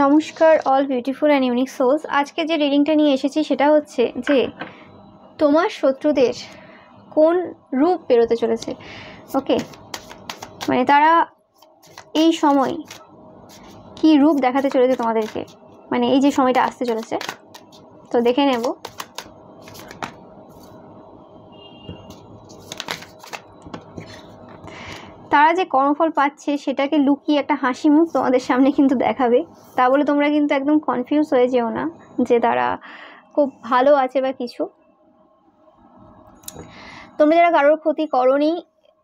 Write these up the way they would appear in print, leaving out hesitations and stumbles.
নমস্কার all beautiful and unique souls. আজকে যে রিডিংটা নিয়ে এসেছি সেটা হচ্ছে যে তোমার শত্রুদের কোন রূপ বেরোতে চলেছে। ওকে, মানে তারা এই সময় কি রূপ দেখাতে চলেছে তোমাদেরকে, মানে এই যে সময়টা আসতে চলেছে। তো দেখে নেব। তারা যে কর্মফল পাচ্ছে সেটাকে লুকিয়ে একটা হাসি মুখ তোমাদের সামনে কিন্তু দেখাবে। তা বলে তোমরা কিন্তু একদম কনফিউজ হয়ে যেও না যে তারা খুব ভালো আছে বা কিছু। তোমরা যারা কারোর ক্ষতি করোনি,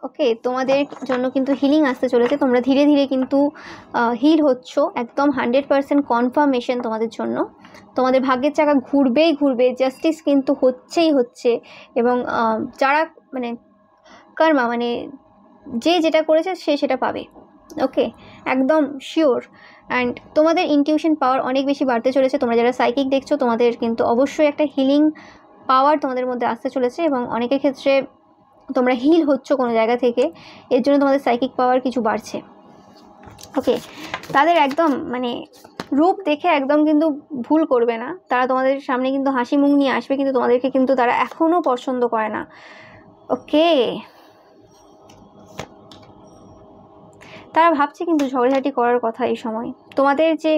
ওকে, তোমাদের জন্য কিন্তু হিলিং আসতে চলেছে। তোমরা ধীরে ধীরে কিন্তু হিল হচ্ছ, একদম 100% কনফার্মেশন তোমাদের জন্য। তোমাদের ভাগ্যের চাকা ঘুরবেই ঘুরবে, জাস্টিস কিন্তু হচ্ছেই হচ্ছে। এবং যারা মানে কর্মা, মানে যে যেটা করেছে সে সেটা পাবে। ওকে, একদম শিওর। অ্যান্ড তোমাদের ইনটিউশন পাওয়ার অনেক বেশি বাড়তে চলেছে। তোমরা যারা সাইকিক দেখছো তোমাদের কিন্তু অবশ্যই একটা হিলিং পাওয়ার তোমাদের মধ্যে আসতে চলেছে, এবং অনেকের ক্ষেত্রে তোমরা হিল হচ্ছ কোনো জায়গা থেকে, এর জন্য তোমাদের সাইকিক পাওয়ার কিছু বাড়ছে। ওকে, তাদের একদম মানে রূপ দেখে একদম কিন্তু ভুল করবে না। তারা তোমাদের সামনে কিন্তু হাসি মুখ নিয়ে আসবে, কিন্তু তোমাদেরকে কিন্তু তারা এখনও পছন্দ করে না। ওকে, তারা ভাবছে কিন্তু ঝগড়াঝাটি করার কথা এই সময়। তোমাদের যে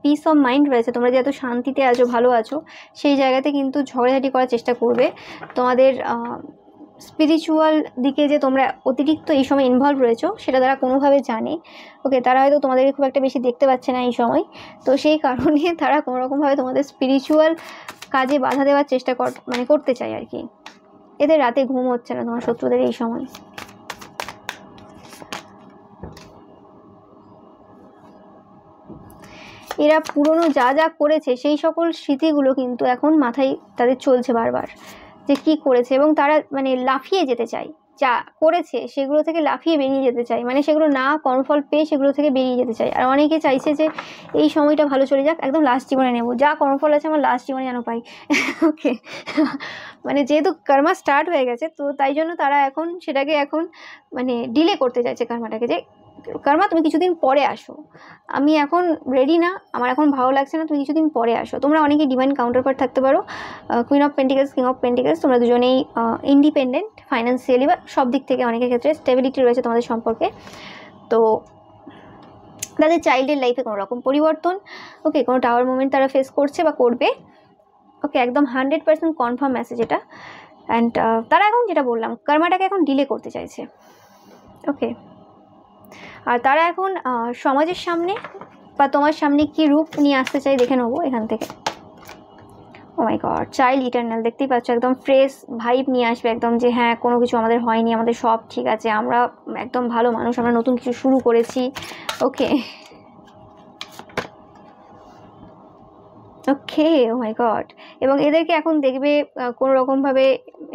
পিস অফ মাইন্ড রয়েছে, তোমরা যে এত শান্তিতে আছো, ভালো আছো, সেই জায়গাতে কিন্তু ঝগড়াঝাটি করার চেষ্টা করবে। তোমাদের স্পিরিচুয়াল দিকে যে তোমরা অতিরিক্ত এই সময় ইনভলভ রয়েছো সেটা তারা কোনোভাবে জানে। ওকে, তারা হয়তো তোমাদেরকে খুব একটা বেশি দেখতে পাচ্ছে না এই সময়, তো সেই কারণে তারা কোনোরকমভাবে তোমাদের স্পিরিচুয়াল কাজে বাধা দেওয়ার চেষ্টা করতে চায় আর কি। এদের রাতে ঘুম হচ্ছে না তোমার শত্রুদের এই সময়। এরা পুরনো যা যা করেছে সেই সকল স্মৃতিগুলো কিন্তু এখন মাথায় তাদের চলছে বারবার, যে কি করেছে, এবং তারা মানে লাফিয়ে যেতে চায়। যা করেছে সেগুলো থেকে লাফিয়ে বেরিয়ে যেতে চায়, মানে সেগুলো না কর্মফল পেয়ে সেগুলো থেকে বেরিয়ে যেতে চায়। আর অনেকে চাইছে যে এই সময়টা ভালো চলে যাক, একদম লাস্ট জীবনে নেব, যা কর্মফল আছে আমার লাস্ট জীবনে যেন পাই। ওকে, মানে যেহেতু কর্মা স্টার্ট হয়ে গেছে, তো তাই জন্য তারা এখন সেটাকে এখন মানে ডিলে করতে চাইছে কর্মাটাকে, যে কর্মা তুমি কিছুদিন পরে আসো, আমি এখন রেডি না, আমার এখন ভালো লাগছে না, তুমি কিছুদিন পরে আসো। তোমরা অনেকেই ডিভাইন কাউন্টার পার্ট থাকতে পারো, queen of pentacles, king of pentacles. তোমরা দুজনেই ইন্ডিপেন্ডেন্ট ফাইন্যান্সিয়ালি বা সব দিক থেকে অনেকের ক্ষেত্রে স্টেবিলিটি রয়েছে তোমাদের সম্পর্কে। তো তাদের চাইল্ডের লাইফে কোনো রকম পরিবর্তন, ওকে, কোনো টাওয়ার মুভমেন্ট তারা ফেস করছে বা করবে। ওকে, একদম 100% কনফার্ম মেসেজ এটা। অ্যান্ড তারা এখন যেটা বললাম, কর্মাটাকে এখন ডিলে করতে চাইছে। ওকে, আর তারা এখন সমাজের সামনে বা তোমার সামনে কি রূপ নিয়ে আসতে চাই দেখে নেবো এখান থেকে। ও মাই গড, চাইল্ড ইটারনাল, দেখতেই পাচ্ছ একদম ফ্রেশ ভাইব নিয়ে আসবে, একদম যে হ্যাঁ কোনো কিছু আমাদের হয়নি, আমাদের সব ঠিক আছে, আমরা একদম ভালো মানুষ, আমরা নতুন কিছু শুরু করেছি। ওকে ওকে, ও মাই গড। এবং এদেরকে এখন দেখবে কোনো রকমভাবে,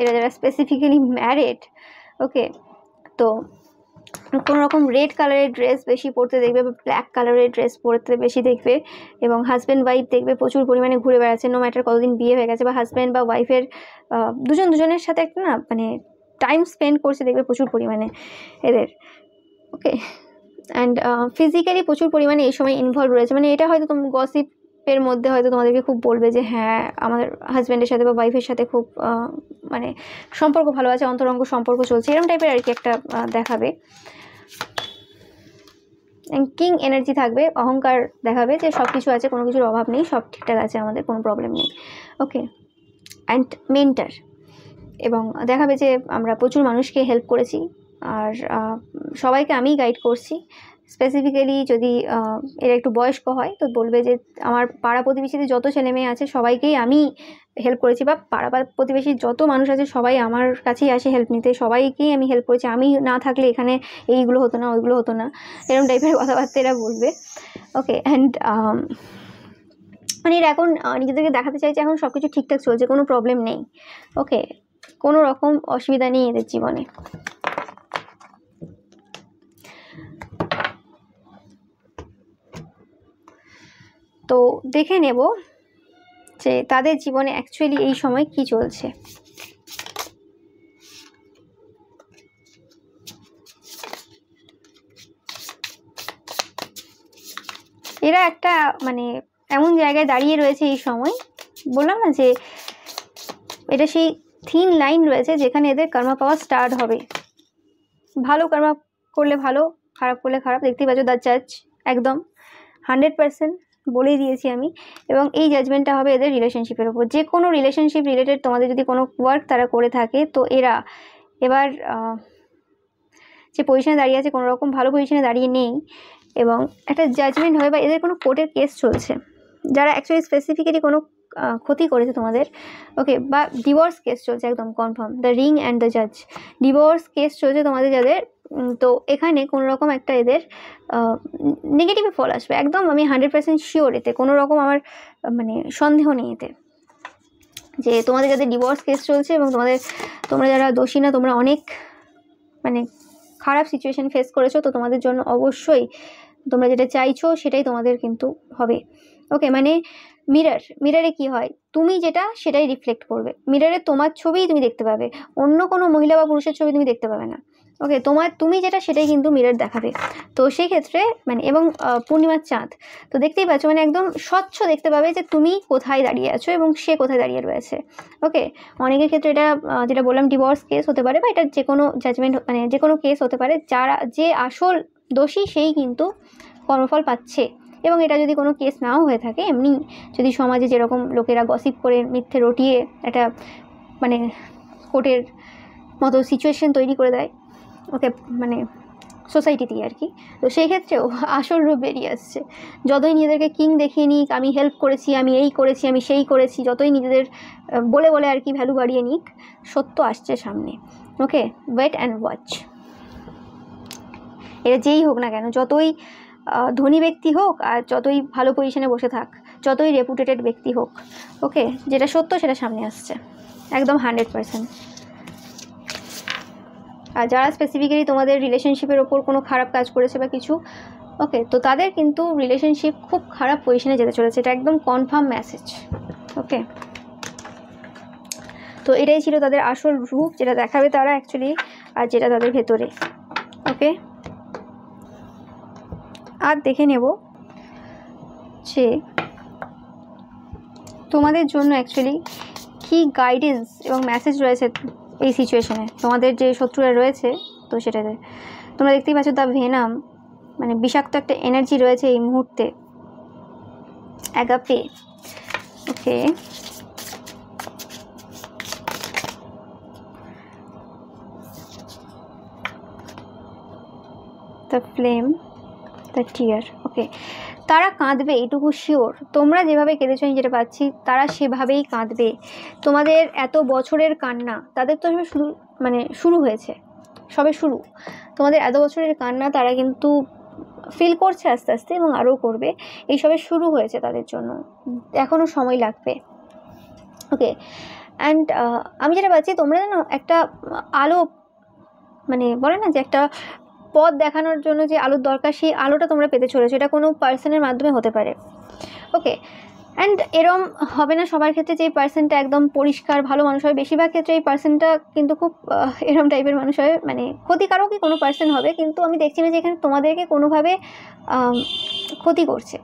এরা যারা স্পেসিফিক্যালি ম্যারিড, ওকে, তো কোনো রকম রেড কালারের ড্রেস বেশি পরতে দেখবে, বা ব্ল্যাক কালারের ড্রেস পরতে বেশি দেখবে। এবং হাজব্যান্ড ওয়াইফ দেখবে প্রচুর পরিমাণে ঘুরে বেড়াচ্ছে, নো ম্যাটার কতদিন বিয়ে হয়ে গেছে, বা হাজব্যান্ড বা ওয়াইফের দুজনের সাথে একটা না মানে টাইম স্পেন্ড করছে দেখবে প্রচুর পরিমাণে এদের। ওকে, অ্যান্ড ফিজিক্যালি প্রচুর পরিমাণে এই সময় ইনভলভ রয়েছে। মানে এটা হয়তো তোমার গসিপের মধ্যে হয়তো তোমাদেরকে খুব বলবে যে হ্যাঁ আমার হাজব্যান্ডের সাথে বা ওয়াইফের সাথে খুব মানে সম্পর্ক ভালো আছে, অন্তরঙ্গ সম্পর্ক চলছে, এরকম টাইপের আর কি একটা দেখাবে। কিং এনার্জি থাকবে, অহংকার দেখাবে যে সব কিছু আছে, কোনো কিছুর অভাব নেই, সব ঠিকঠাক আছে, আমাদের কোনো প্রবলেম নেই। ওকে, অ্যান্ড মেন্টার, এবং দেখাবে যে আমরা প্রচুর মানুষকে হেল্প করেছি, আর সবাইকে আমিই গাইড করছি। স্পেসিফিক্যালি যদি এরা একটু বয়স্ক হয় তো বলবে যে আমার পাড়া প্রতিবেশীতে যত ছেলে মেয়ে আছে সবাইকেই আমি হেল্প করেছি, বা পাড়া প্রতিবেশীর যত মানুষ আছে সবাই আমার কাছেই আসে হেল্প নিতে, সবাইকেই আমি হেল্প করেছি, আমি না থাকলে এখানে এইগুলো হতো না, ওইগুলো হতো না, এরকম টাইপের কথাবার্তা এরা বলবে। ওকে, অ্যান্ড মানে এরা এখন নিজেদেরকে দেখাতে চাইছে এখন সব কিছু ঠিকঠাক চলছে, কোনো প্রবলেম নেই। ওকে, কোনো রকম অসুবিধা নেই এদের জীবনে। তো দেখে নেব যে তাদের জীবনে অ্যাকচুয়ালি এই সময় কি চলছে। এরা একটা মানে এমন জায়গায় দাঁড়িয়ে রয়েছে এই সময়, বললাম না যে এটা সেই থিন লাইন রয়েছে যেখানে এদের কর্মা পাওয়া স্টার্ট হবে। ভালো কর্মা করলে ভালো, খারাপ করলে খারাপ। দেখতেই পাচ্ছ দ্য জাজ, একদম 100% বলেই দিয়েছি আমি। এবং এই জাজমেন্টটা হবে এদের রিলেশনশিপের ওপর। যে কোনো রিলেশনশিপ রিলেটেড তোমাদের যদি কোনো ওয়ার্ক তারা করে থাকে, তো এরা এবার যে পজিশনে দাঁড়িয়ে আছে কোনো রকম ভালো পজিশনে দাঁড়িয়ে নেই, এবং একটা জাজমেন্ট হবে বা এদের কোনো কোর্টের কেস চলছে, যারা অ্যাকচুয়ালি স্পেসিফিক্যালি কোনো ক্ষতি করেছে তোমাদের, ওকে, বা ডিভোর্স কেস চলছে, একদম confirm, the ring and the জাজ, ডিভোর্স কেস চলছে তোমাদের যাদের। তো এখানে কোনো রকম একটা এদের নেগেটিভ ফল আসবে, একদম আমি 100% শিওর। এতে কোনো রকম আমার মানে সন্দেহ নেই এতে, যে তোমাদের যাদের ডিভোর্স কেস চলছে এবং তোমরা যারা দোষী না, তোমরা অনেক মানে খারাপ সিচুয়েশন ফেস করেছো, তো তোমাদের জন্য অবশ্যই তোমরা যেটা চাইছো সেটাই তোমাদের কিন্তু হবে। ওকে, মানে মিররে কি হয়, তুমি যেটা সেটাই রিফ্লেক্ট করবে। মিররে তোমার ছবিই তুমি দেখতে পাবে, অন্য কোনো মহিলা বা পুরুষের ছবি তুমি দেখতে পাবে না। ওকে, তুমি যেটা সেটাই কিন্তু মিরর দেখাবে। তো সেই ক্ষেত্রে মানে, এবং পূর্ণিমার চাঁদ, তো দেখতেই পাচ্ছ মানে একদম স্বচ্ছ দেখতে পাবে যে তুমি কোথায় দাঁড়িয়ে আছো এবং সে কোথায় দাঁড়িয়ে রয়েছে। ওকে, অনেকের ক্ষেত্রে এটা যেটা বললাম ডিভোর্স কেস হতে পারে, বা এটা যে কোনো জাজমেন্ট মানে যে কোনো কেস হতে পারে। যে আসল দোষী সেই কিন্তু কর্মফল পাচ্ছে। এবং এটা যদি কোনো কেস নাও হয়ে থাকে, এমনি যদি সমাজে যেরকম লোকেরা গসিপ করে মিথ্যে রটিয়ে একটা মানে কোর্টের মতো সিচুয়েশন তৈরি করে দেয়, ওকে, মানে সোসাইটিতে আর কি, তো সেই ক্ষেত্রেও আসল রূপ বেরিয়ে আসছে। যতই নিজেদেরকে কিং দেখিয়ে নিক, আমি হেল্প করেছি, আমি এই করেছি, আমি সেই করেছি, যতই নিজেদের বলে আর কি ভ্যালু বাড়িয়ে নিক, সত্য আসছে সামনে। ওকে, ওয়েট অ্যান্ড ওয়াচ। এটা যেই হোক না কেন, যতই ধনী ব্যক্তি হোক আর যতই ভালো পজিশনে বসে থাক, যতই রেপুটেটেড ব্যক্তি হোক, ওকে, যেটা সত্য সেটা সামনে আসছে একদম 100%। আর যারা স্পেসিফিক্যালি তোমাদের রিলেশনশিপের ওপর কোনো খারাপ কাজ করেছে বা কিছু, ওকে, তো তাদের কিন্তু রিলেশনশিপ খুব খারাপ পজিশনে যেতে চলেছে, এটা একদম কনফার্ম মেসেজ। ওকে, তো এটাই ছিল তাদের আসল রূপ, যেটা দেখাবে তারা অ্যাকচুয়ালি, আর যেটা তাদের ভেতরে। ওকে, আর দেখে নেব যে তোমাদের জন্য অ্যাকচুয়ালি কী গাইডেন্স এবং মেসেজ রয়েছে এই সিচুয়েশনে, তোমাদের যে শত্রুরা রয়েছে। তো সেটাতে তোমরা দেখতেই পাচ্ছ দ্য ভেনাম, মানে বিষাক্ত একটা এনার্জি রয়েছে এই মুহূর্তে। অ্যাগাপে, ওকে, দ্য ফ্লেম, দ্য টিয়ার। ওকে, তারা কাঁদবে, এটুকু শিওর। তোমরা যেভাবে কেঁদেছো আমি যেটা পাচ্ছি, তারা সেভাবেই কাঁদবে। তোমাদের এত বছরের কান্না, তাদের তো শুরু হয়েছে, সবে শুরু। তোমাদের এত বছরের কান্না তারা কিন্তু ফিল করছে আস্তে আস্তে, এবং আরও করবে। এই সবে শুরু হয়েছে তাদের জন্য, এখনও সময় লাগবে। ওকে, অ্যান্ড আমি যেটা পাচ্ছি, তোমরা যেন একটা আলো, মানে বলে না যে একটা পথ দেখানোর জন্য যে আলোর দরকার, সেই আলোটা তোমরা পেতে চলেছো। এটা কোনো পার্সনের মাধ্যমে হতে পারে। ওকে, অ্যান্ড এরম হবে না সবার ক্ষেত্রে যে এই পার্সনটা একদম পরিষ্কার ভালো মানুষ হবে। বেশিরভাগ ক্ষেত্রে এই পার্সনটা কিন্তু খুব এরম টাইপের মানুষ হবে, মানে ক্ষতিকারকই কোনো পার্সন হবে। কিন্তু আমি দেখছি না যে এখানে তোমাদেরকে কোনোভাবে ক্ষতি করছে।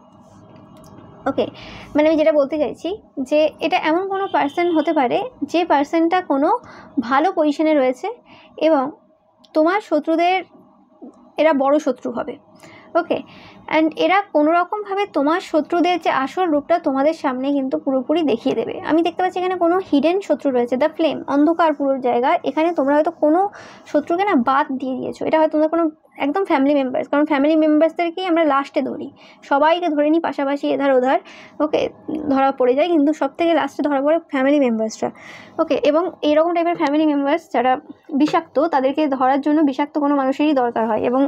ওকে, মানে আমি যেটা বলতে চাইছি যে এটা এমন কোনো পার্সন হতে পারে যে পার্সনটা কোনো ভালো পজিশনে রয়েছে, এবং তোমার শত্রুদের এরা বড় শত্রু হবে। ওকে, অ্যান্ড এরা কোনো রকমভাবে তোমার শত্রুদের যে আসল রূপটা তোমাদের সামনে কিন্তু পুরোপুরি দেখিয়ে দেবে। আমি দেখতে পাচ্ছি এখানে কোনো হিডেন শত্রু রয়েছে, দ্য ফ্লেম, অন্ধকার পুরো জায়গা। এখানে তোমরা হয়তো কোনো শত্রুকে না বাদ দিয়ে দিয়েছো। এটা হয়তো তোমরা কোনো একদম ফ্যামিলি মেম্বার্স, কারণ ফ্যামিলি মেম্বার্সদেরকেই আমরা লাস্টে ধরি, সবাইকে ধরে নিই পাশাপাশি এধার ওধার, ওকে, ধরা পড়ে যায়, কিন্তু সব থেকে লাস্টে ধরা পড়ে ফ্যামিলি মেম্বার্সরা। ওকে, এবং এইরকম টাইপের ফ্যামিলি মেম্বার্স যারা বিষাক্ত, তাদেরকে ধরার জন্য বিষাক্ত কোনো মানুষেরই দরকার হয়, এবং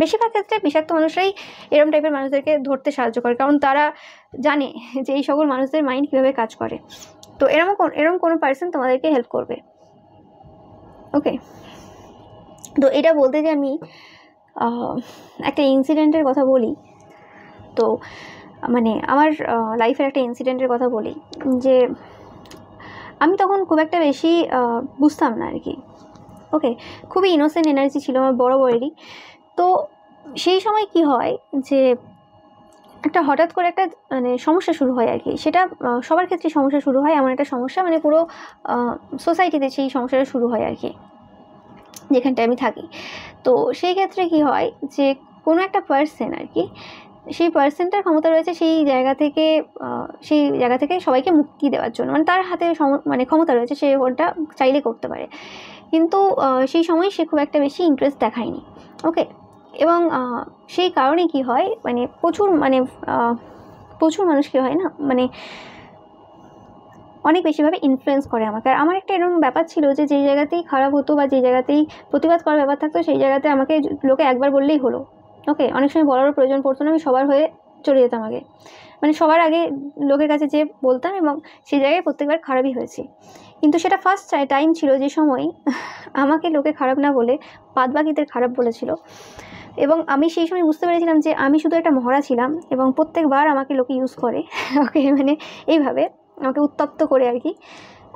বেশিরভাগ ক্ষেত্রে বিষাক্ত মানুষরাই এরকম টাইপের মানুষদেরকে ধরতে সাহায্য করে, কারণ তারা জানে যে এই সকল মানুষদের মাইন্ড কীভাবে কাজ করে। তো এরকম কোনো পার্সন তোমাদেরকে হেল্প করবে। ওকে, তো এটা বলতে যে আমি একটা ইনসিডেন্টের কথা বলি। তো মানে আমার লাইফের একটা ইনসিডেন্টের কথা বলি, যে আমি তখন খুব একটা বেশি বুঝতাম না আর কি। ওকে, খুবই ইনোসেন্ট এনার্জি ছিল আমার বড় বড়েরই। তো সেই সময় কি হয় যে একটা হঠাৎ করে একটা মানে সমস্যা শুরু হয় আর কি, সেটা সবার ক্ষেত্রে সমস্যা শুরু হয়, এমন একটা সমস্যা মানে পুরো সোসাইটিতে সেই সমস্যাটা শুরু হয় আর কি, যেখানটায় আমি থাকি। তো সেই ক্ষেত্রে কি হয় যে কোনো একটা পার্সন আর কি, সেই পার্সনটার ক্ষমতা রয়েছে সেই জায়গা থেকে সবাইকে মুক্তি দেওয়ার জন্য, মানে তার হাতে মানে ক্ষমতা রয়েছে, সে ওটা চাইলে করতে পারে, কিন্তু সেই সময় সে খুব একটা বেশি ইন্টারেস্ট দেখায়নি। ওকে, এবং সেই কারণে কি হয়, মানে প্রচুর মানুষ কি হয় না, মানে অনেক বেশিভাবে ইনফ্লুয়েন্স করে আমাকে। আর আমার একটা এরকম ব্যাপার ছিল যে যেই জায়গাতেই খারাপ হতো বা যেই জায়গাতেই প্রতিবাদ করার ব্যাপার থাকতো, সেই জায়গাতে আমাকে লোকে একবার বললেই হলো। ওকে, অনেক সময় বলারও প্রয়োজন পড়তো না, আমি সবার হয়ে চলে যেতাম আগে, মানে সবার আগে লোকের কাছে যেয়ে বলতাম, এবং সেই জায়গায় প্রত্যেকবার খারাপই হয়েছে। কিন্তু সেটা ফার্স্ট টাইম ছিল যে সময় আমাকে লোকে খারাপ না বলে বাদবাকিদের খারাপ বলেছিল, এবং আমি সেই সময় বুঝতে পেরেছিলাম যে আমি শুধু একটা মহড়া ছিলাম, এবং প্রত্যেকবার আমাকে লোকে ইউজ করে। ওকে, মানে এইভাবে আমাকে উত্তপ্ত করে আর কি।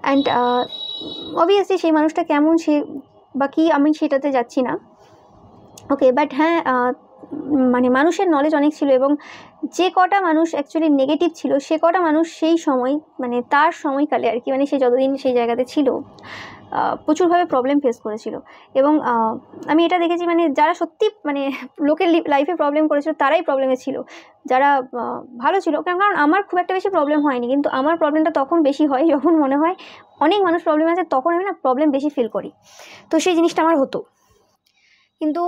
অ্যান্ড অবভিয়াসলি সেই মানুষটা কেমন সে বা কি আমি সেটাতে যাচ্ছি না। ওকে, বাট হ্যাঁ, মানে মানুষের নলেজ অনেক ছিল, এবং যে কটা মানুষ অ্যাকচুয়ালি নেগেটিভ ছিল সে কটা মানুষ সেই সময় মানে তার সময়কালে আর কি, মানে সে যতদিন সেই জায়গাতে ছিল প্রচুরভাবে প্রবলেম ফেস করেছিল। এবং আমি এটা দেখেছি, মানে যারা সত্যি মানে লোকের লাইফে প্রবলেম করেছিল তারাই প্রবলেমে ছিল, যারা ভালো ছিল। কারণ আমার খুব একটা বেশি প্রবলেম হয়নি, কিন্তু আমার প্রবলেমটা তখন বেশি হয় যখন মনে হয় অনেক মানুষ প্রবলেম আছে, তখন আমি না প্রবলেম বেশি ফিল করি। তো সেই জিনিসটা আমার হতো, কিন্তু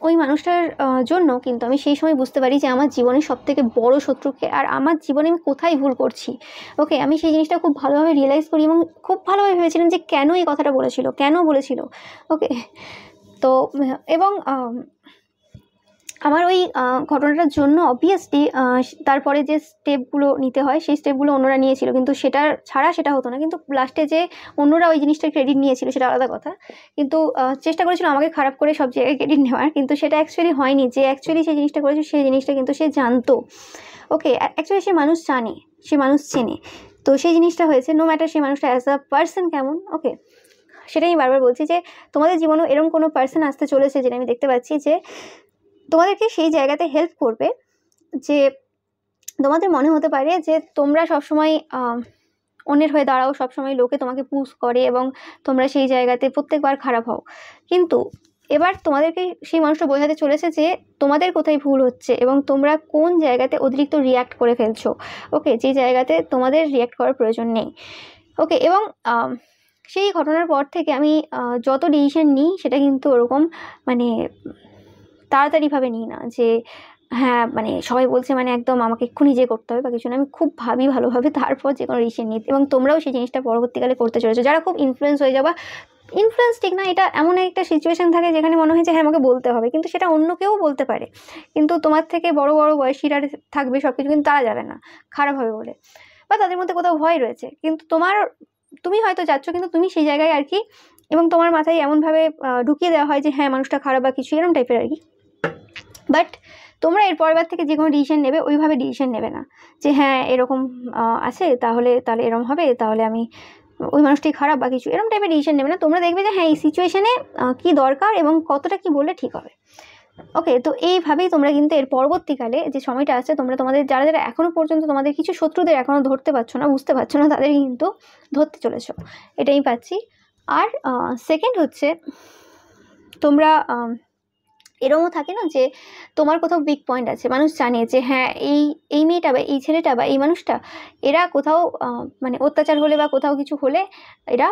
ওই মানুষটার জন্য কিন্তু আমি সেই সময় বুঝতে পারি যে আমার জীবনের সবথেকে বড় শত্রুকে, আর আমার জীবনে আমি কোথায় ভুল করছি। ওকে, আমি সেই জিনিসটা খুব ভালোভাবে রিয়েলাইজ করি, এবং খুব ভালোভাবে ভেবেছিলাম যে কেন এই কথাটা কেন বলেছিল। ওকে, তো এবং আমার ওই ঘটনাটার জন্য অবভিয়াসলি তারপরে যে স্টেপগুলো নিতে হয় সেই স্টেপগুলো অন্যরা নিয়েছিল, কিন্তু সেটা হতো না। কিন্তু লাস্টে যে অন্যরা ওই জিনিসটার ক্রেডিট নিয়েছিল সেটা আলাদা কথা, কিন্তু চেষ্টা করেছিল আমাকে খারাপ করে সব জায়গায় ক্রেডিট নেওয়ার, কিন্তু সেটা অ্যাকচুয়ালি হয়নি। যে অ্যাকচুয়ালি সেই জিনিসটা করেছে সেই জিনিসটা কিন্তু সে জানতো। ওকে, অ্যাকচুয়ালি সে মানুষ জানে, সে মানুষ চেনে, তো সেই জিনিসটা হয়েছে। নো ম্যাটার সেই মানুষটা অ্যাজ আ পার্সন কেমন। ওকে, সেটাই আমি বারবার বলছি যে তোমাদের জীবনেও এরকম কোনো পার্সন আসতে চলেছে যেটা আমি দেখতে পাচ্ছি, যে তোমাদেরকে সেই জায়গাতে হেল্প করবে, যে তোমাদের মনে হতে পারে যে তোমরা সবসময় অন্যের হয়ে দাঁড়াও, সবসময় লোকে তোমাকে পুশ করে এবং তোমরা সেই জায়গাতে প্রত্যেকবার খারাপ হও, কিন্তু এবার তোমাদেরকে সেই মানুষটা বোঝাতে চলেছে যে তোমাদের কোথায় ভুল হচ্ছে এবং তোমরা কোন জায়গাতে অতিরিক্ত রিয়্যাক্ট করে ফেলছো। ওকে, যে জায়গাতে তোমাদের রিয়্যাক্ট করার প্রয়োজন নেই। ওকে, এবং সেই ঘটনার পর থেকে আমি যত ডিসিশন নিই সেটা কিন্তু ওরকম মানে তাড়াতাড়িভাবে নিই না, যে হ্যাঁ মানে সবাই বলছে মানে একদম আমাকে এক্ষুনি যে করতে হবে বা কিছু না। আমি খুব ভাবি ভালোভাবে, তারপর যে কোনো ডিসিশন নিই, এবং তোমরাও সেই জিনিসটা পরবর্তীকালে করতে চলেছো। যারা খুব ইনফ্লুয়েন্স হয়ে যাবা, ইনফ্লুয়েন্স ঠিক না, এটা এমন একটা সিচুয়েশন থাকে যেখানে মনে হয় যে হ্যাঁ আমাকে বলতে হবে, কিন্তু সেটা অন্য কেউ বলতে পারে, কিন্তু তোমার থেকে বড় বড় বয়সীরা থাকবে সব কিছু, কিন্তু তারা যাবে না খারাপ হবে বলে, বা তাদের মধ্যে কোথাও ভয় রয়েছে, কিন্তু তুমি হয়তো যাচ্ছ, কিন্তু তুমি সেই জায়গায় আর কি, এবং তোমার মাথায় এমনভাবে ঢুকিয়ে দেওয়া হয় যে হ্যাঁ মানুষটা খারাপ বা কিছু এরকম টাইপের আর কি। বাট তোমরা এর পরের বার থেকে যে কোনো ডিসিশন নেবে ওইভাবে ডিসিশন নেবে না, যে হ্যাঁ এরকম আছে তাহলে এরকম হবে, তাহলে আমি ওই মানুষটি খারাপ বা কিছু এরকম টাইপের ডিসিশন নেবে না। তোমরা দেখবে যে হ্যাঁ এই সিচুয়েশনে কী দরকার এবং কতটা কি বললে ঠিক হবে। ওকে, তো এইভাবেই তোমরা কিন্তু এর পরবর্তীকালে যে সময়টা আছে, তোমাদের যারা যারা এখনও পর্যন্ত তোমাদের কিছু শত্রুদের এখনও ধরতে পারছো না, বুঝতে পারছো না, তাদের কিন্তু ধরতে চলেছো, এটাই পাচ্ছি। আর সেকেন্ড হচ্ছে, তোমরা এরকমও থাকে না যে তোমার কোথাও উইক পয়েন্ট আছে, মানুষ জানে যে হ্যাঁ এই মেয়েটা বা এই ছেলেটা বা এই মানুষটা এরা কোথাও মানে অত্যাচার হলে বা কোথাও কিছু হলে এরা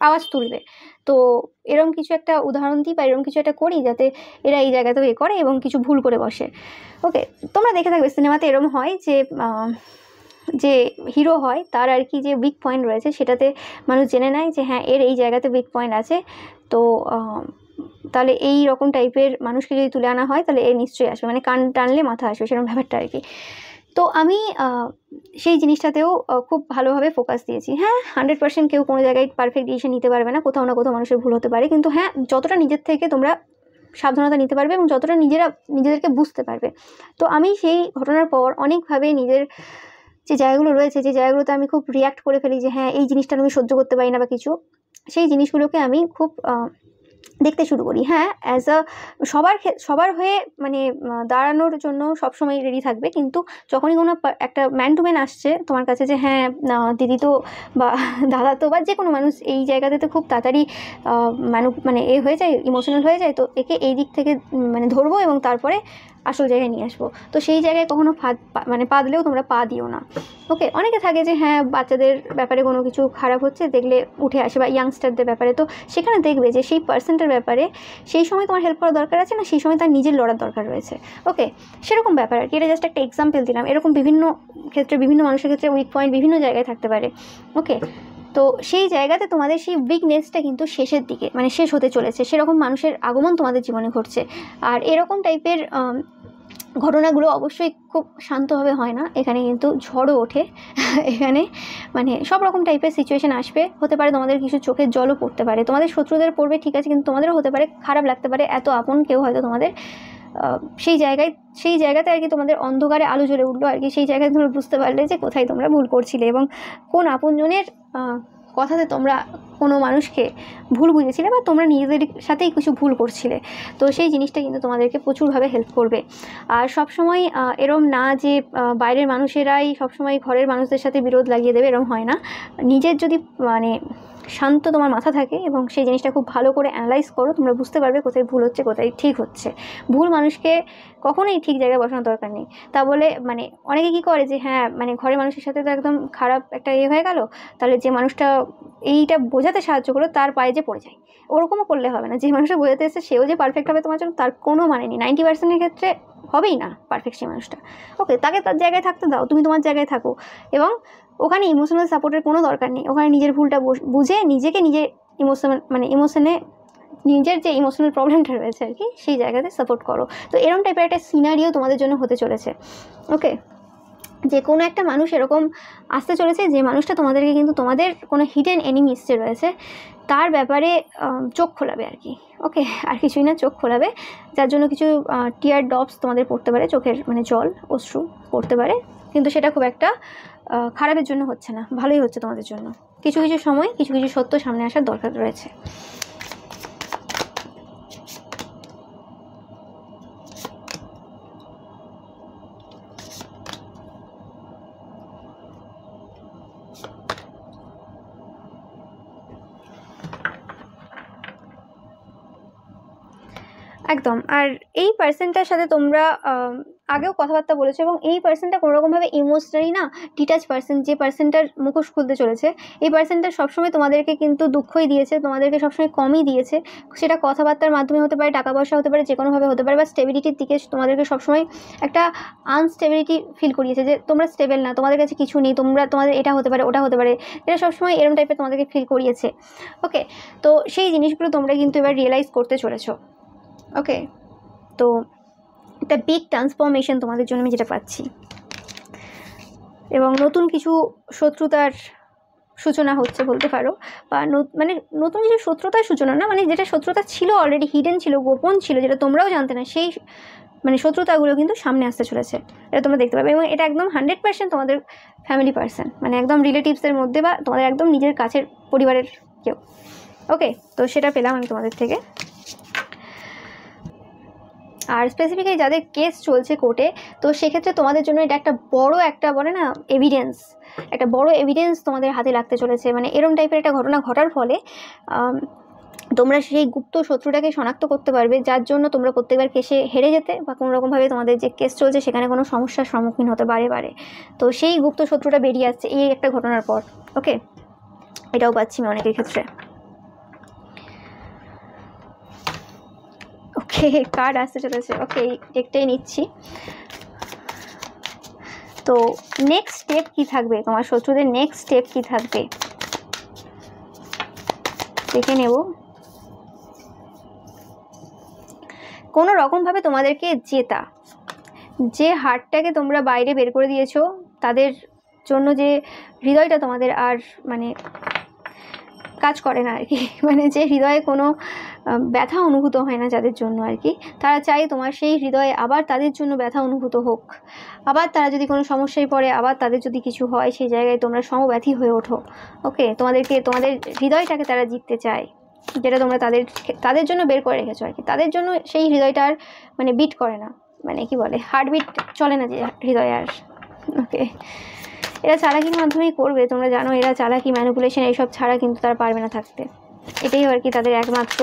আওয়াজ তুলবে। তো এরকম কিছু একটা উদাহরণ দিই বা এরকম কিছু একটা করি যাতে এরা এই জায়গাতেও এ করে এবং কিছু ভুল করে বসে। ওকে, তোমরা দেখে থাকবে সিনেমাতে এরকম হয় যে হিরো হয় তার আর কি যে উইক পয়েন্ট রয়েছে সেটাতে মানুষ জেনে নেয় যে হ্যাঁ এর এই জায়গাতে উইক পয়েন্ট আছে, তো তাহলে এই রকম টাইপের মানুষকে যদি তুলে আনা হয় তাহলে এ নিশ্চয়ই আসবে, মানে কান টানলে মাথা আসবে, সেরকম ব্যাপারটা আর কি। তো আমি সেই জিনিসটাতেও খুব ভালোভাবে ফোকাস দিয়েছি। হ্যাঁ 100% কেউ কোনো জায়গায় পারফেক্ট ডিসিশন নিতে পারবে না, কোথাও না কোথাও মানুষের ভুল হতে পারে, কিন্তু হ্যাঁ যতটা নিজের থেকে তোমরা সাবধানতা নিতে পারবে এবং যতটা নিজেদেরকে বুঝতে পারবে। তো আমি সেই ঘটনার পর অনেকভাবে নিজের যে জায়গাগুলো রয়েছে, যে জায়গাগুলোতে আমি খুব রিয়্যাক্ট করে ফেলি যে হ্যাঁ এই জিনিসটা আমি সহ্য করতে পারি না বা কিছু, সেই জিনিসগুলোকে আমি খুব দেখতে শুরু করি। হ্যাঁ, অ্যাজ আ সবার হয়ে মানে দাঁড়ানোর জন্য সবসময় রেডি থাকবে, কিন্তু যখনই কোনো একটা ম্যান টু ম্যান আসছে তোমার কাছে যে হ্যাঁ দিদি তো বা দাদা তো বা যে কোনো মানুষ এই জায়গাতে তো খুব তাড়াতাড়ি মানে হয়ে যায়, ইমোশনাল হয়ে যায়, তো একে এই দিক থেকে মানে ধরবো এবং তারপরে আসল জায়গায় নিয়ে আসবো। তো সেই জায়গায় কখনো মানে পা দিলেও তোমরা পা দিও না। ওকে, অনেকে থাকে যে হ্যাঁ বাচ্চাদের ব্যাপারে কোনো কিছু খারাপ হচ্ছে দেখলে উঠে আসে, বা ইয়াংস্টারদের ব্যাপারে, তো সেখানে দেখবে যে সেই পার্সনটার ব্যাপারে সেই সময় তোমার হেল্প করার দরকার আছে না, সেই সময় তার নিজের লড়ার দরকার রয়েছে। ওকে, সেরকম ব্যাপার আর কি। এটা জাস্ট একটা এক্সাম্পল দিলাম। এরকম বিভিন্ন ক্ষেত্রে বিভিন্ন মানুষের ক্ষেত্রে উইক পয়েন্ট বিভিন্ন জায়গায় থাকতে পারে। ওকে, তো সেই জায়গাতে তোমাদের সেই উইকনেসটা কিন্তু শেষের দিকে মানে শেষ হতে চলেছে, সেরকম মানুষের আগমন তোমাদের জীবনে ঘটছে। আর এরকম টাইপের ঘটনাগুলো অবশ্যই খুব শান্তভাবে হয় না, এখানে কিন্তু ঝড়ও ওঠে এখানে মানে সব রকম টাইপের সিচুয়েশান আসবে। হতে পারে তোমাদের কিছু চোখের জলও পড়তে পারে, তোমাদের শত্রুদের পড়বে ঠিক আছে, কিন্তু তোমাদেরও হতে পারে খারাপ লাগতে পারে, এত আপন কেউ হয়তো তোমাদের সেই জায়গাতে আর কি তোমাদের অন্ধকারে আলো জ্বলে উঠলো আর কি। সেই জায়গায় তোমরা বুঝতে পারলে যে কোথায় তোমরা ভুল করছিলে এবং কোন আপনজনের কথাতে তোমরা কোনো মানুষকে ভুল বুঝেছিলে বা তোমরা নিজেদের সাথেই কিছু ভুল করছিলে। তো সেই জিনিসটা কিন্তু তোমাদেরকে প্রচুরভাবে হেল্প করবে। আর সবসময় এরম না যে বাইরের মানুষেরাই সবসময় ঘরের মানুষদের সাথে বিরোধ লাগিয়ে দেবে, এরম হয় না। নিজের যদি মানে শান্ত তোমার মাথা থাকে এবং সেই জিনিসটা খুব ভালো করে অ্যানালাইজ করো, তোমরা বুঝতে পারবে কোথায় ভুল হচ্ছে কোথায় ঠিক হচ্ছে। ভুল মানুষকে কখনোই ঠিক জায়গায় বসানোর দরকার নেই। তা বলে মানে অনেকে কী করে যে হ্যাঁ মানে ঘরের মানুষের সাথে তো একদম খারাপ একটা হয়ে গেল, তাহলে যে মানুষটা এইটা বোঝাতে সাহায্য করলো তার পায়ে যে পড়ে যায়, ওরকমও করলে হবে না। যে মানুষটা বোঝাতে এসেছে সেও যে পারফেক্ট হবে তোমার জন্য তার কোনো মানে নেই। 90% ক্ষেত্রে হবেই না পারফেক্ট সেই মানুষটা। ওকে, তাকে তার জায়গায় থাকতে দাও, তুমি তোমার জায়গায় থাকো, এবং ওখানে ইমোশনাল সাপোর্টের কোনো দরকার নেই। ওখানে নিজের ভুলটা বুঝে নিজেকে নিজে ইমোশনে নিজের যে ইমোশনাল প্রবলেমটা রয়েছে আর কি সেই জায়গাতে সাপোর্ট করো। তো এরকম টাইপের একটা সিনারিও তোমাদের জন্য হতে চলেছে। ওকে, যে কোনো একটা মানুষ এরকম আসতে চলেছে যে মানুষটা তোমাদেরকে কিন্তু তোমাদের কোনো হিডেন এনিমি যে রয়েছে তার ব্যাপারে চোখ খোলাবে আর কি। ওকে, আর কিছুই না, চোখ খোলাবে, যার জন্য কিছু টিয়ার ড্রপস তোমাদের পড়তে পারে, চোখের মানে জল অশ্রু পড়তে পারে, কিন্তু সেটা খুব একটা খারাপের জন্য হচ্ছে না, ভালোই হচ্ছে তোমাদের জন্য। কিছু কিছু সময় কিছু কিছু সত্য সামনে আসার দরকার রয়েছে। একদম। আর এই পার্সনটার সাথে তোমরা আগেও কথাবার্তা বলেছো, এবং এই পার্সনটা কোনোরকমভাবে ইমোশনালি না ডিটাচ পার্সন, যে পার্সনটার মুখোশ খুলতে চলেছে এই পার্সনটা সবসময় তোমাদেরকে কিন্তু দুঃখই দিয়েছে, তোমাদেরকে সবসময় কমই দিয়েছে। সেটা কথাবার্তার মাধ্যমে হতে পারে, টাকা পয়সা হতে পারে, যে কোনোভাবে হতে পারে, বা স্টেবিলিটির দিকে তোমাদেরকে সবসময় একটা আনস্টেবিলিটি ফিল করিয়েছে যে তোমরা স্টেবল না, তোমাদের কাছে কিছু নেই, তোমাদের এটা হতে পারে ওটা হতে পারে, এটা সবসময় এরম টাইপের তোমাদেরকে ফিল করিয়েছে। ওকে, তো সেই জিনিসগুলো তোমরা কিন্তু এবার রিয়েলাইজ করতে চলেছো। ওকে, তো একটা বিগ ট্রান্সফরমেশন তোমাদের জন্য আমি যেটা পাচ্ছি, এবং নতুন কিছু শত্রুতার সূচনা হচ্ছে বলতে পারো, বা মানে নতুন কিছু শত্রুতার সূচনা না, মানে যেটা শত্রুতা ছিল অলরেডি হিডেন ছিল, গোপন ছিল, যেটা তোমরাও জানতে না, সেই মানে শত্রুতাগুলো কিন্তু সামনে আসতে চলেছে, এটা তোমরা দেখতে পাবে। এবং এটা একদম 100% তোমাদের ফ্যামিলি পার্সন, মানে একদম রিলেটিভসের মধ্যে বা তোমাদের একদম নিজের কাছের পরিবারের কেউ। ওকে, তো সেটা পেলাম আমি তোমাদের থেকে। আর স্পেসিফিক্যালি যাদের কেস চলছে কোর্টে, তো সেক্ষেত্রে তোমাদের জন্য এটা একটা বড় একটা বলে না এভিডেন্স, একটা বড় এভিডেন্স তোমাদের হাতে লাগতে চলেছে। মানে এরম টাইপের একটা ঘটনা ঘটার ফলে তোমরা সেই গুপ্ত শত্রুটাকে শনাক্ত করতে পারবে, যার জন্য তোমরা প্রত্যেকবার কেসে হেরে যেতে বা কোনো রকমভাবে তোমাদের যে কেস চলছে সেখানে কোনো সমস্যার সম্মুখীন হতে বারে। তো সেই গুপ্ত শত্রুটা বেরিয়ে আসছে এই একটা ঘটনার পর। ওকে, এটাও পাচ্ছি আমি অনেকের ক্ষেত্রে। ওকে, কার্ড আসতে চলেছে। ওকে, একটাই নিচ্ছি। তো নেক্সট স্টেপ কি থাকবে, তোমার শত্রুদের নেক্সট স্টেপ কি থাকবে দেখে নেব। কোনো রকমভাবে তোমাদেরকে জেতা, যে হারটাকে তোমরা বাইরে বের করে দিয়েছো, তাদের জন্য যে হৃদয়টা তোমাদের আর মানে কাজ করে না আর কি, মানে যে হৃদয়ে কোনো ব্যথা অনুভূত হয় না যাদের জন্য আর কি, তারা চাই তোমার সেই হৃদয়ে আবার তাদের জন্য ব্যথা অনুভূত হোক, আবার তারা যদি কোনো সমস্যায় পড়ে, আবার তাদের যদি কিছু হয়, সেই জায়গায় তোমরা সমব্যথী হয়ে ওঠো। ওকে, তোমাদের হৃদয়টাকে তারা জিততে চায়। যেটা তোমরা তাদের জন্য বের করে রেখেছো আর কি। তাদের জন্য সেই হৃদয়টা আর মানে বিট করে না, মানে কি বলে, হার্টবিট চলে না যে হৃদয়ে আর। ওকে, এরা চালাকির মাধ্যমেই করবে, তোমরা জানো এরা চালাকি, ম্যানিপুলেশন এইসব ছাড়া কিন্তু তারা পারবে না থাকতে। এটাই আর কি তাদের একমাত্র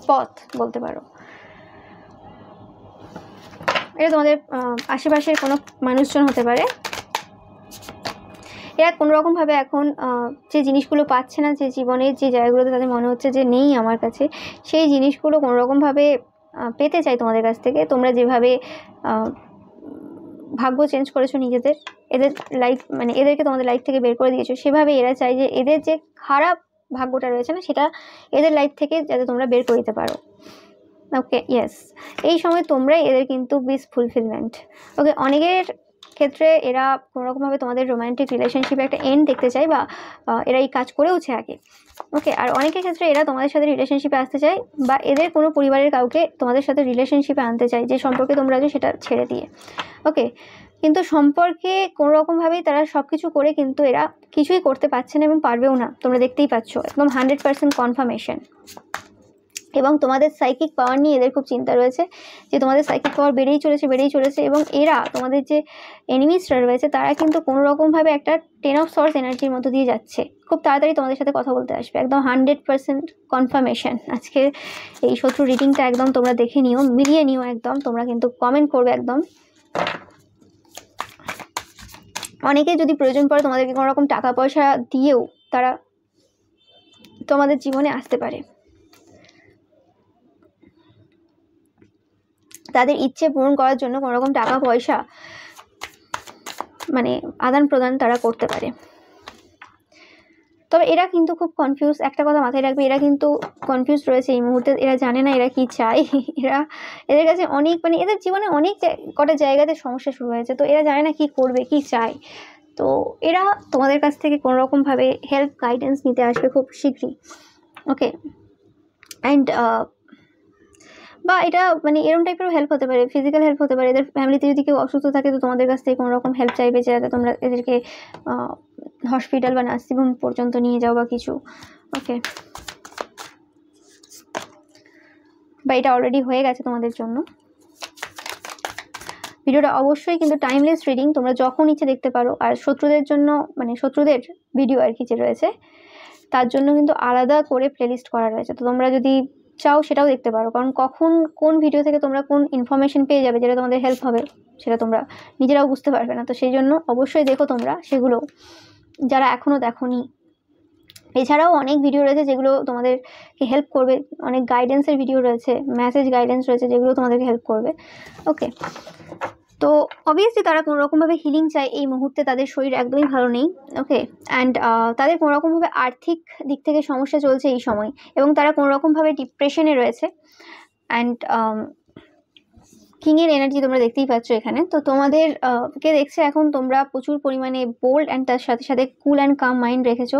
পথ বলতে পারো। এটা তোমাদের আশেপাশের কোনো মানুষজন হতে পারে। এরা কোনোরকমভাবে এখন যে জিনিসগুলো পাচ্ছে না, যে জীবনের যে জায়গাগুলোতে তাদের মনে হচ্ছে যে নেই আমার কাছে, সেই জিনিসগুলো কোনোরকমভাবে পেতে চাই তোমাদের কাছ থেকে। তোমরা যেভাবে ভাগ্য চেঞ্জ করেছো নিজেদের, এদের লাইফ মানে এদেরকে তোমাদের লাইফ থেকে বের করে দিয়েছো, সেভাবে এরা চাই যে এদের যে খারাপ ভাগ্যটা রয়েছে না, সেটা এদের লাইফ থেকে যাতে তোমরা বের করে দিতে পারো। ওকে, ইয়েস, এই সময় তোমরাই এদের কিন্তু উইশ ফুলফিলমেন্ট। ওকে, অনেকের ক্ষেত্রে এরা কোনোরকমভাবে তোমাদের রোম্যান্টিক রিলেশনশিপে একটা এন্ড দেখতে চায়, বা এরা এই কাজ করেওছে আগে। ওকে, আর অনেকের ক্ষেত্রে এরা তোমাদের সাথে রিলেশনশিপে আসতে চায়, বা এদের কোনো পরিবারের কাউকে তোমাদের সাথে রিলেশনশিপে আনতে চায়, যে সম্পর্কে তোমরা আছো সেটা ছেড়ে দিয়ে। ওকে, কিন্তু সম্পর্কে কোনোরকমভাবেই তারা সব কিছু করে কিন্তু এরা কিছুই করতে পারছে না এবং পারবেও না। তোমরা দেখতেই পাচ্ছ একদম 100% কনফার্মেশন। এবং তোমাদের সাইকিক পাওয়ার নিয়ে এদের খুব চিন্তা রয়েছে, যে তোমাদের সাইকিক পাওয়ার বেড়েই চলেছে। এবং এরা তোমাদের যে এনিমিসরা রয়েছে তারা কিন্তু কোনোরকমভাবে একটা 10 অফ সর্স এনার্জির মতো দিয়ে যাচ্ছে, খুব তাড়াতাড়ি তোমাদের সাথে কথা বলতে আসবে, একদম 100% কনফার্মেশন। আজকে এই শত্রু রিডিংটা একদম তোমরা দেখে নিও, মিলিয়ে নিও একদম, তোমরা কিন্তু কমেন্ট করবে একদম। অনেকে যদি প্রয়োজন পড়ে তোমাদেরকে কোনো রকম টাকা পয়সা দিয়েও তারা তোমাদের জীবনে আসতে পারে। তাদের ইচ্ছে পূরণ করার জন্য কোনো রকম টাকা পয়সা মানে আদান প্রদান তারা করতে পারে। তবে এরা কিন্তু খুব কনফিউজ, একটা কথা মাথায় রাখবে, এরা কিন্তু কনফিউজ রয়েছে এই মুহূর্তে। এরা জানে না এরা কি চায়। এদের কাছে অনেক মানে এদের জীবনে অনেক কটা জায়গাতে সমস্যা শুরু হয়েছে, তো এরা জানে না কি করবে, কি চায়। তো এরা তোমাদের কাছ থেকে কোনো রকমভাবে হেল্প গাইডেন্স নিতে আসবে খুব শীঘ্রই। ওকে, অ্যান্ড বা এটা মানে এরকম টাইপেরও হেল্প হতে পারে, ফিজিক্যাল হেল্প হতে পারে। এদের ফ্যামিলিতে যদি কেউ অসুস্থ থাকে তো তোমাদের কাছ থেকে কোনো রকম হেল্প চাইবে, যাতে তোমরা এদেরকে হসপিটাল বা নার্সিং হোম পর্যন্ত নিয়ে যাও বা কিছু। ওকে, বা এটা অলরেডি হয়ে গেছে তোমাদের জন্য। ভিডিওটা অবশ্যই কিন্তু টাইমলেস রিডিং, তোমরা যখন ইচ্ছে দেখতে পারো। আর শত্রুদের জন্য মানে শত্রুদের ভিডিও আর কি যে রয়েছে তার জন্য কিন্তু আলাদা করে প্লেলিস্ট করা রয়েছে, তো তোমরা যদি চাও সেটাও দেখতে পারো। কারণ কখন কোন ভিডিও থেকে তোমরা কোন ইনফরমেশন পেয়ে যাবে যেটা তোমাদের হেল্প হবে সেটা তোমরা নিজেরাও বুঝতে পারবে না। তো সেই জন্য অবশ্যই দেখো তোমরা সেগুলো, যারা এখনও দেখোনি। এছাড়াও অনেক ভিডিও রয়েছে যেগুলো তোমাদেরকে হেল্প করবে, অনেক গাইডেন্সের ভিডিও রয়েছে, মেসেজ গাইডেন্স রয়েছে যেগুলো তোমাদেরকে হেল্প করবে। ওকে, তো অবভিয়াসলি তারা কোনোরকমভাবে হিলিং চায় এই মুহূর্তে, তাদের শরীর একদমই ভালো নেই। ওকে, অ্যান্ড তাদের কোনোরকমভাবে আর্থিক দিক থেকে সমস্যা চলছে এই সময়, এবং তারা কোনোরকমভাবে ডিপ্রেশনে রয়েছে। অ্যান্ড কিংয়ের এনার্জি তোমরা দেখতেই পাচ্ছ এখানে। তো তোমাদের কে দেখছে এখন তোমরা প্রচুর পরিমাণে বোল্ড অ্যান্ড তার সাথে সাথে কুল অ্যান্ড কাম মাইন্ড রেখেছো।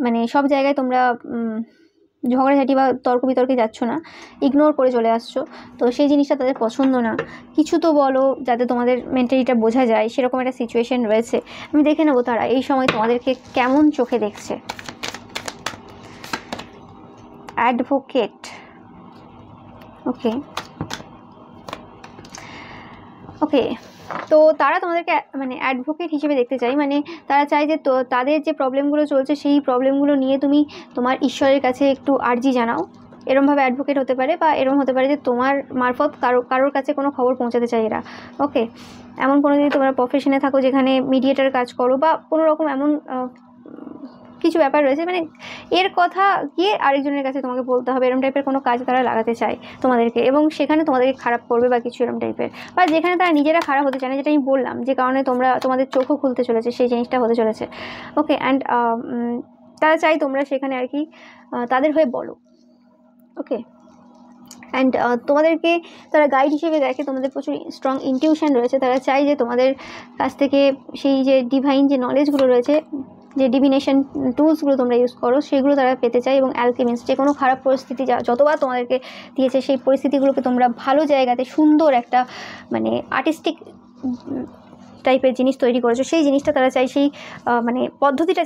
মানে সব জায়গায় তোমরা ঝগড়াঝাটি বা তর্ক বিতর্কে যাচ্ছ না, ইগনোর করে চলে আসছো। তো সেই জিনিসটা তাদের পছন্দ না। কিছু তো বলো যাতে তোমাদের মেন্টালিটা বোঝা যায়, সেরকম একটা সিচুয়েশন রয়েছে। আমি দেখে নেবো তারা এই সময় তোমাদেরকে কেমন চোখে দেখছে। অ্যাডভোকেট, ওকে ওকে, তো তারা তোমাদেরকে মানে অ্যাডভোকেট হিসেবে দেখতে চাই। মানে তারা চায় যে তো তাদের যে প্রবলেমগুলো চলছে সেই প্রবলেমগুলো নিয়ে তুমি তোমার ঈশ্বরের কাছে একটু আর্জি জানাও। এরমভাবে অ্যাডভোকেট হতে পারে, বা এরম হতে পারে যে তোমার মারফত কারোর কাছে কোনো খবর পৌঁছাতে চাই এরা। ওকে, এমন কোনো যদি তোমরা প্রফেশনে থাকো যেখানে মিডিয়েটার কাজ করো, বা কোনো রকম এমন কিছু ব্যাপার রয়েছে, মানে এর কথা গিয়ে আরেকজনের কাছে তোমাকে বলতে হবে, এরম টাইপের কোনো কাজ তারা লাগাতে চায় তোমাদেরকে, এবং সেখানে তোমাদেরকে খারাপ করবে বা কিছু এরম টাইপের, বা যেখানে তারা নিজেরা খারাপ হতে চায় না, যেটা আমি বললাম, যে কারণে তোমাদের চোখও খুলতে চলেছে সেই জিনিসটা হতে চলেছে। ওকে, অ্যান্ড তারা চাই তোমরা সেখানে আর কি তাদের হয়ে বলো। ওকে, অ্যান্ড তোমাদেরকে তারা গাইড হিসেবে দেখে, তোমাদের প্রচুর স্ট্রং ইনটিউশন রয়েছে। তারা চাই যে তোমাদের কাছ থেকে সেই যে ডিভাইন যে নলেজগুলো রয়েছে, যে ডিভিনেশন টুলসগুলো তোমরা ইউজ করো, সেগুলো তারা পেতে চায়। এবং অ্যালকেমিস্ট, যে কোনো খারাপ পরিস্থিতি যতবার তোমাদেরকে দিয়েছে সেই পরিস্থিতিগুলোকে তোমরা ভালো জায়গাতে সুন্দর একটা মানে আর্টিস্টিক টাইপের জিনিস তৈরি করেছো, সেই জিনিসটা তারা চাই, সেই মানে পদ্ধতিটা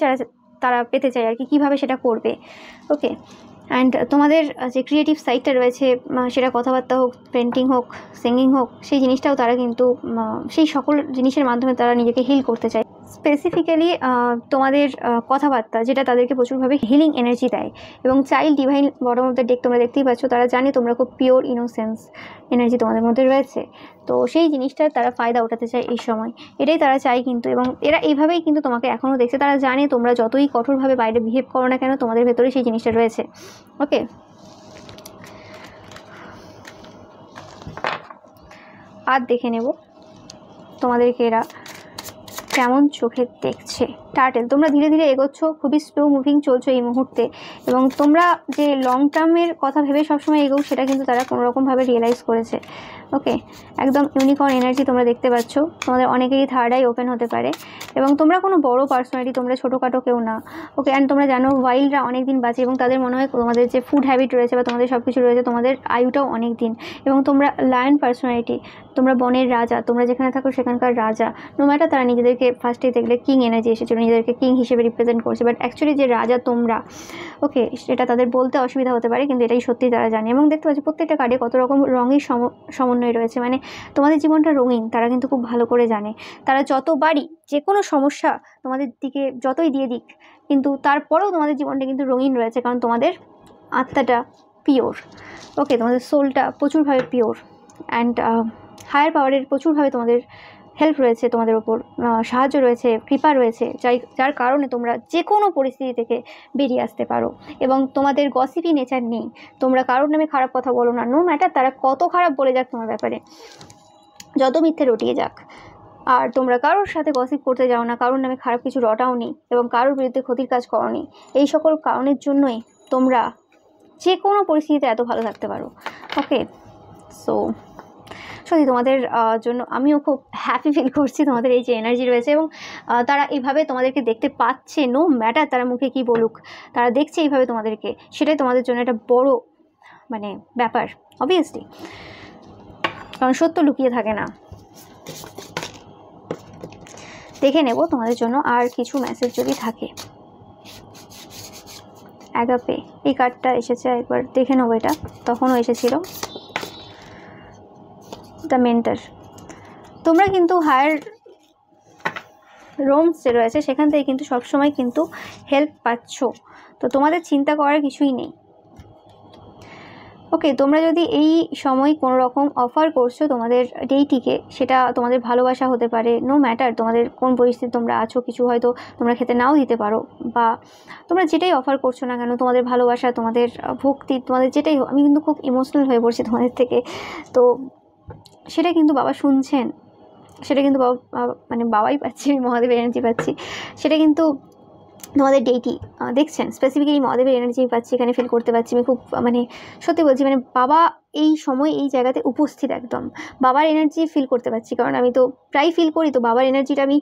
তারা পেতে চায় আর কি, কীভাবে সেটা করবে। ওকে, অ্যান্ড তোমাদের যে ক্রিয়েটিভ সাইডটা রয়েছে, সেটা কথাবার্তা হোক, পেন্টিং হোক, সিঙ্গিং হোক, সেই জিনিসটাও তারা কিন্তু সেই সকল জিনিসের মাধ্যমে তারা নিজেকে হিল করতে চায়। স্পেসিফিক্যালি তোমাদের কথাবার্তা যেটা তাদেরকে প্রচুরভাবে হিলিং এনার্জি দেয়। এবং child divine bottom of the deck তোমরা দেখতেই পাচ্ছ, তারা জানে তোমরা খুব পিওর ইনোসেন্স এনার্জি তোমাদের মধ্যে রয়েছে। তো সেই জিনিসটার তারা ফায়দা উঠাতে চায় এই সময়, এটাই তারা চায় কিন্তু। এবং এরা এইভাবেই কিন্তু তোমাকে এখনও দেখছে, তারা জানে তোমরা যতই কঠোরভাবে বাইরে বিহেভ করো না কেন, তোমাদের ভেতরে সেই জিনিসটা রয়েছে। ওকে, আর দেখে নেব তোমাদেরকে এরা কেমন চোখে দেখছে। টার্টেল, তোমরা ধীরে ধীরে এগোচ্ছ, খুবই স্লো মুভিং চলছো এই মুহূর্তে, এবং তোমরা যে লং টার্মের কথা ভেবে সবসময় এগোও সেটা কিন্তু তারা কোনোরকমভাবে রিয়েলাইজ করেছে। ওকে, একদম ইউনিকর্ন এনার্জি তোমরা দেখতে পাচ্ছ। তোমাদের অনেকেরই থার্ড আই ওপেন হতে পারে, এবং তোমরা কোনো বড় পার্সোনালিটি, তোমরা ছোটোখাটো কেউ না। ওকে, অ্যান্ড তোমরা জানো ওয়াইল্ডরা অনেক দিন বাঁচে, এবং তাদের মনে হয় তোমাদের যে ফুড হ্যাবিট রয়েছে বা তোমাদের সব কিছু রয়েছে, তোমাদের আয়ুটাও অনেক দিন। এবং তোমরা লায়ন পার্সোনালিটি, তোমরা বনের রাজা, তোমরা যেখানে থাকো সেখানকার রাজা। নো ম্যাটার তারা নিজেদেরকে ফার্স্টে দেখলে কিং এনার্জি এসেছিলো, নিজেদেরকে কিং হিসেবে রিপ্রেজেন্ট করছে, বাট অ্যাকচুয়ালি যে রাজা তোমরা, ওকে, সেটা তাদের বলতে অসুবিধা হতে পারে, কিন্তু এটাই সত্যি তারা জানে। এবং দেখতে পাচ্ছি প্রত্যেকটা কার্ডে কত রকম রঙের সমন্বয় রয়েছে, মানে তোমাদের জীবনটা রঙিন তারা কিন্তু খুব ভালো করে জানে। তারা যতবারই যে কোনো সমস্যা তোমাদের দিকে যতই দিয়ে দিক, কিন্তু তারপরেও তোমাদের জীবনটা কিন্তু রঙিন রয়েছে, কারণ তোমাদের আত্মাটা পিওর। ওকে, তোমাদের সোলটা প্রচুরভাবে পিওর, অ্যান্ড হায়ার পাওয়ারের প্রচুরভাবে তোমাদের হেল্প রয়েছে, তোমাদের ওপর সাহায্য রয়েছে, কৃপা রয়েছে, যার কারণে তোমরা যে কোনো পরিস্থিতি থেকে বেরিয়ে আসতে পারো। এবং তোমাদের গসিপি নেচার নেই, তোমরা কারোর নামে খারাপ কথা বলো না, নো ম্যাটার তারা কত খারাপ বলে যাক তোমার ব্যাপারে, যত মিথ্যে রটিয়ে যাক। আর তোমরা কারোর সাথে গসিপ করতে যাও না, কারোর নামে খারাপ কিছু রটাও নি, এবং কারোর বিরুদ্ধে ক্ষতির কাজ করো নি। এই সকল কারণের জন্যই তোমরা যে কোনো পরিস্থিতিতে এত ভালো থাকতে পারো। ওকে, সো সত্যি তোমাদের জন্য আমিও খুব হ্যাপি ফিল করছি, তোমাদের এই যে এনার্জি রয়েছে, এবং তারা এইভাবে তোমাদেরকে দেখতে পাচ্ছে, নো ম্যাটার তারা মুখে কি বলুক, তারা দেখছে এইভাবে তোমাদেরকে, সেটাই তোমাদের জন্য একটা বড় মানে ব্যাপার অবভিয়াসলি, কারণ সত্য লুকিয়ে থাকে না। দেখে নেব তোমাদের জন্য আর কিছু মেসেজ যদি থাকে। অ্যাগাপে, এই কার্ডটা এসেছে, একবার দেখে নেবো, এটা তখনও এসেছিল। দ্য মেন্টর, তোমরা কিন্তু হায়ার রোমস যে রয়েছে সেখান থেকে কিন্তু সবসময় কিন্তু হেল্প পাচ্ছ, তো তোমাদের চিন্তা করার কিছুই নেই। ওকে, তোমরা যদি এই সময় কোনো রকম অফার করছো তোমাদের ডেইটিকে, সেটা তোমাদের ভালোবাসা হতে পারে, নো ম্যাটার তোমাদের কোন পরিস্থিতি তোমরা আছো, কিছু হয়তো তোমরা খেতে নাও দিতে পারো, বা তোমরা যেটাই অফার করছো না কেন, তোমাদের ভালোবাসা, তোমাদের ভক্তি, তোমাদের যেটাই, আমি কিন্তু খুব ইমোশনাল হয়ে পড়ছি তোমাদের থেকে, তো সেটা কিন্তু বাবা শুনছেন, সেটা কিন্তু মানে বাবাই পাচ্ছি, আমি মহাদেবের এনার্জি পাচ্ছি, সেটা কিন্তু তোমাদের ডেইটি দেখছেন, স্পেসিফিক্যালি মহাদেবের এনার্জি পাচ্ছি, এখানে ফিল করতে পারছি আমি খুব, মানে সত্যি বলছি, মানে বাবা এই সময় এই জায়গাতে উপস্থিত, একদম বাবার এনার্জি ফিল করতে পারছি, কারণ আমি তো প্রায় ফিল করি, তো বাবার এনার্জিটা আমি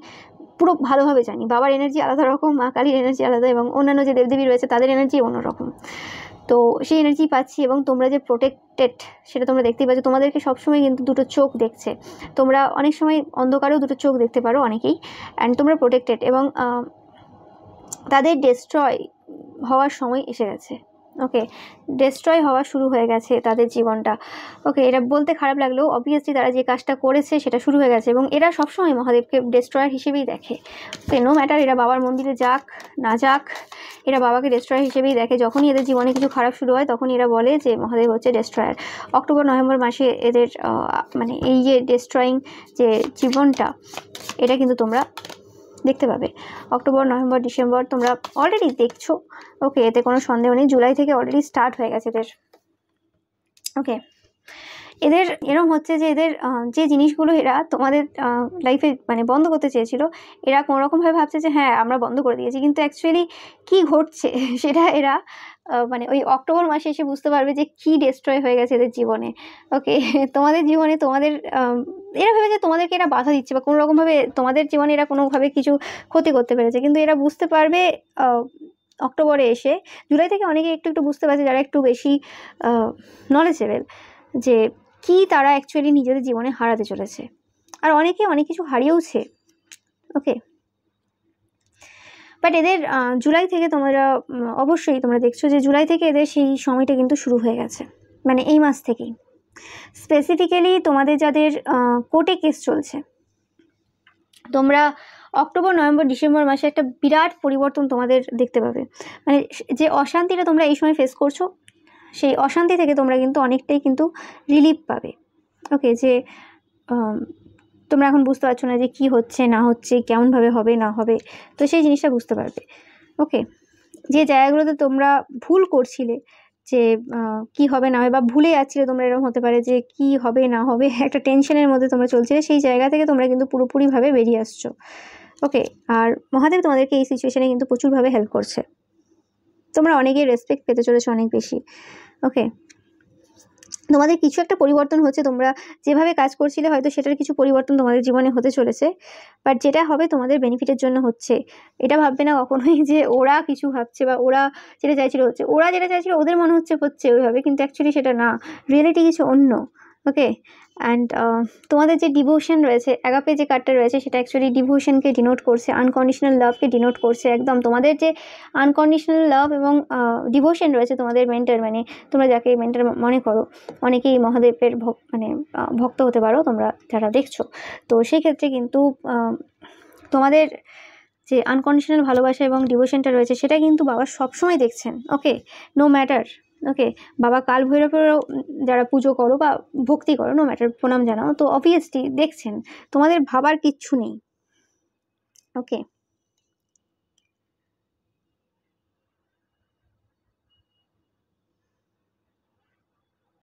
পুরো ভালোভাবে জানি। বাবার এনার্জি আলাদা রকম, মা কালীর এনার্জি আলাদা, এবং অন্যান্য যে দেবদেবী রয়েছে তাদের এনার্জি অন্যরকম, তো সেই এনার্জি পাচ্ছি। এবং তোমরা যে প্রোটেক্টেড সেটা তোমরা দেখতেই পাচ্ছ, তোমাদেরকে সবসময় কিন্তু দুটো চোখ দেখছে, তোমরা অনেক সময় অন্ধকারেও দুটো চোখ দেখতে পারো অনেকেই, অ্যান্ড তোমরা প্রোটেক্টেড, এবং তাদের ডেস্ট্রয় হওয়ার সময় এসে গেছে। ওকে, ডেস্ট্রয় হওয়া শুরু হয়ে গেছে তাদের জীবনটা। ওকে, এটা বলতে খারাপ লাগলেও অবভিয়াসলি তারা যে কাজটা করেছে সেটা শুরু হয়ে গেছে, এবং এরা সবসময় মহাদেবকে ডেস্ট্রয়ার হিসেবেই দেখে। ওকে, নো ম্যাটার এরা বাবার মন্দিরে যাক না যাক, এরা বাবাকে ডেস্ট্রয়ার হিসেবেই দেখে। যখনই এদের জীবনে কিছু খারাপ শুরু হয় তখনই এরা বলে যে মহাদেব হচ্ছে ডেস্ট্রয়ার। অক্টোবর নভেম্বর মাসে এদের মানে এই যে ডেস্ট্রয়িং যে জীবনটা, এটা কিন্তু তোমরা দেখতে পাবে। অক্টোবর নভেম্বর ডিসেম্বর তোমরা অলরেডি দেখছো। ওকে, এতে কোনো সন্দেহ নেই, জুলাই থেকে অলরেডি স্টার্ট হয়ে গেছে এদের। ওকে, এদের এরকম হচ্ছে যে এদের যে জিনিসগুলো এরা তোমাদের লাইফে মানে বন্ধ করতে চেয়েছিল, এরা কোনোরকমভাবে ভাবছে যে হ্যাঁ আমরা বন্ধ করে দিয়েছি, কিন্তু অ্যাকচুয়ালি কী ঘটছে সেটা এরা মানে ওই অক্টোবর মাসে এসে বুঝতে পারবে যে কী ডেস্ট্রয় হয়ে গেছে এদের জীবনে। ওকে, তোমাদের জীবনে তোমাদের এরা ভেবে যে তোমাদেরকে এরা বাধা দিচ্ছে, বা কোনোরকমভাবে তোমাদের জীবনে এরা কোনোভাবে কিছু ক্ষতি করতে পেরেছে, কিন্তু এরা বুঝতে পারবে অক্টোবরে এসে। জুলাই থেকে অনেকে একটু একটু বুঝতে পারছে যারা একটু বেশি নলেজেবল, যে কি তারা অ্যাকচুয়ালি নিজেদের জীবনে হারাতে চলেছে, আর অনেকে অনেক কিছু হারিয়েওছে। ওকে, বাট এদের জুলাই থেকে তোমরা অবশ্যই তোমরা দেখছো যে জুলাই থেকে এদের সেই সময়টা কিন্তু শুরু হয়ে গেছে, মানে এই মাস থেকেই। স্পেসিফিক্যালি তোমাদের যাদের কোর্টে কেস চলছে, তোমরা অক্টোবর, নভেম্বর, ডিসেম্বর মাসে একটা বিরাট পরিবর্তন তোমাদের দেখতে পাবে। মানে যে অশান্তিটা তোমরা এই সময় ফেস করছো, সেই অশান্তি থেকে তোমরা কিন্তু অনেকটাই কিন্তু রিলিফ পাবে। ওকে, যে তোমরা এখন বুঝতে পারছো না যে কি হচ্ছে না হচ্ছে, কেমনভাবে হবে না হবে, তো সেই জিনিসটা বুঝতে পারবে। ওকে, যে জায়গাগুলোতে তোমরা ভুল করছিলে, যে কি হবে না হবে, বা ভুলে যাচ্ছিলে তোমরা, এরকম হতে পারে যে কি হবে না হবে একটা টেনশনের মধ্যে তোমরা চলছিলে, সেই জায়গা থেকে তোমরা কিন্তু পুরোপুরিভাবে বেরিয়ে আসছো। ওকে, আর মহাদেব তোমাদেরকে এই সিচুয়েশনে কিন্তু প্রচুরভাবে হেল্প করছে। তোমরা অনেকেই রেসপেক্ট পেতে চলেছো অনেক বেশি। ওকে, তোমাদের কিছু একটা পরিবর্তন হচ্ছে, তোমরা যেভাবে কাজ করছিলে হয়তো সেটার কিছু পরিবর্তন তোমাদের জীবনে হতে চলেছে, বাট যেটা হবে তোমাদের বেনিফিটের জন্য হচ্ছে। এটা ভাববে না কখনোই যে ওরা কিছু ভাবছে বা ওরা যেটা চাইছিল হচ্ছে, ওরা যেটা চাইছিল ওদের মনে হচ্ছে ওইভাবে, কিন্তু অ্যাকচুয়ালি সেটা না, রিয়েলিটি কিছু অন্য। ওকে, অ্যান্ড তোমাদের যে ডিভোশন রয়েছে, অ্যাগাপে যে কার্ডটা রয়েছে, সেটা অ্যাকচুয়ালি ডিভোশনকে ডিনোট করছে, আনকন্ডিশনাল লাভকে ডিনোট করছে। একদম তোমাদের যে আনকন্ডিশনাল লাভ এবং ডিভোশন রয়েছে তোমাদের মেন্টার, মানে তোমরা যাকে মেন্টার মনে করো, অনেকেই মহাদেবের ভক্ত হতে পারো তোমরা যারা দেখছো, তো সেই ক্ষেত্রে কিন্তু তোমাদের যে আনকন্ডিশনাল ভালোবাসা এবং ডিভোশনটা রয়েছে সেটা কিন্তু বাবা সবসময় দেখছেন। ওকে, নো ম্যাটার। ওকে, বাবা কাল ভৈরবেরও যারা পুজো করো বা ভক্তি করো, নো ম্যাটার, প্রণাম জানাও, তো অবভিয়াসলি দেখছেন, তোমাদের ভাবার কিচ্ছু নেই। ওকে,